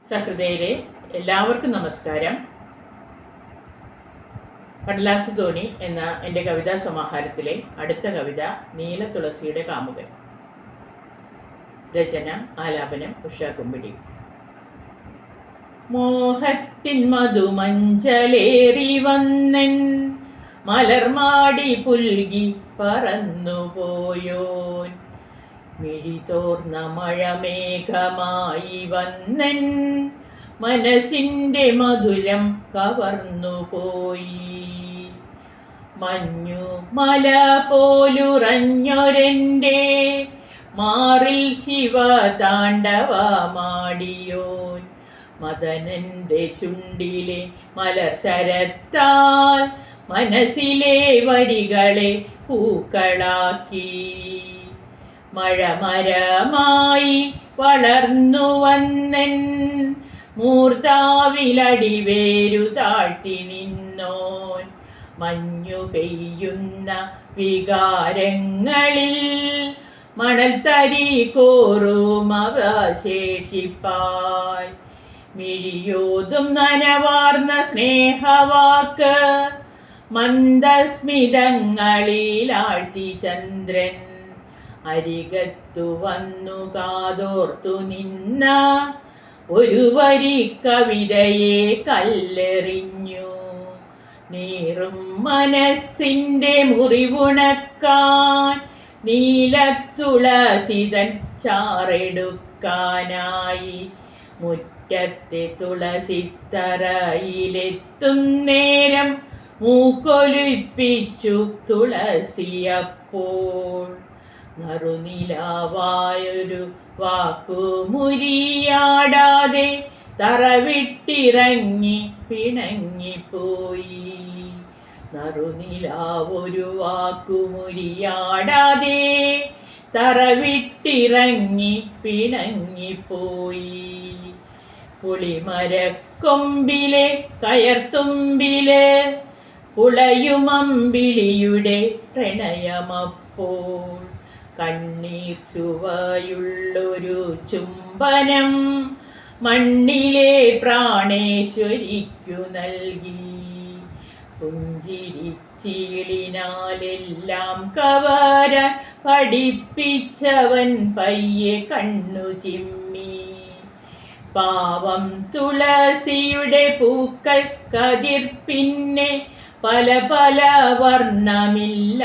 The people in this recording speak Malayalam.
സഹൃദയരെ, എല്ലാവർക്കും നമസ്കാരം. കടലാസ് തോണി എന്ന എൻ്റെ കവിതാ സമാഹാരത്തിലെ അടുത്ത കവിത നീല തുളസിയുടെ കാമുകൻ. രചന, ആലാപനം ഉഷാ കുമ്പിടി. മോഹത്തിൻ മധുമഞ്ചലേറി വന്നൻ മലർമാടി പുൽകി പറന്നുപോയോൻ, മിഴിതോർന്ന മഴമേഘമായി വന്നൻ മനസ്സിൻ്റെ മധുരം കവർന്നുപോയി. മഞ്ഞു മല പോലുറഞ്ഞൊരെൻ്റെ മാറിൽ ശിവ താണ്ഡവമാടിയോൻ, മദനന്റെ ചുണ്ടിലെ മലർ ശരത്താൽ മനസ്സിലെ വരികളെ പൂക്കളാക്കി. മഴമരമായി വളർന്നു വന്നൻ മൂർധാവിലടിവേരു താഴ്ത്തി നിന്നോൻ, മഞ്ഞു പെയ്യുന്ന വികാരങ്ങളിൽ മണൽത്തരി കോറും അവശേഷിപ്പായി. മിഴിയോതും നനവാർന്ന സ്നേഹവാക്ക് മന്ദസ്മിതങ്ങളിലാഴ്ത്തി ചന്ദ്രൻ, അരികത്തു വന്നു കാതോർത്തു നിന്ന ഒരു വരി കവിതയെ കല്ലെറിഞ്ഞു. നീറും മനസ്സിൻ്റെ മുറിവുണക്കാൻ നീലത്തുളസിതൻ ചാറെടുക്കാനായി മുറ്റത്തെ തുളസിത്തറയിലെത്തും നേരം മൂക്കൊലിപ്പിച്ചു തുളസിയപ്പോൾ. നറുനിലാവായൊരു വാക്കുമുരിയാടാതെ തറവിട്ടിറങ്ങി പിണങ്ങിപ്പോയി. നറുനിലാവൊരു വാക്കുമുരിയാടാതെ തറവിട്ടിറങ്ങി പിണങ്ങിപ്പോയി. പുളിമരക്കൊമ്പിലെ കയർത്തുമ്പില് പുളയുമമ്പിളിയുടെ പ്രണയമപ്പോൾ. കണ്ണീർ ചുവയുള്ളൊരു ചുംബനം മണ്ണിലെ പ്രാണേശ്വരിക്കു നൽകി. പുഞ്ചിരിച്ചീളിനാലെല്ലാം കവരാൻ പഠിപ്പിച്ചവൻ പയ്യെ കണ്ണു ചിമ്മി. പാവം തുളസിയുടെ പൂക്കൾ കതിർ പിന്നെ പല പല വർണ്ണമില്ലാതെയായി.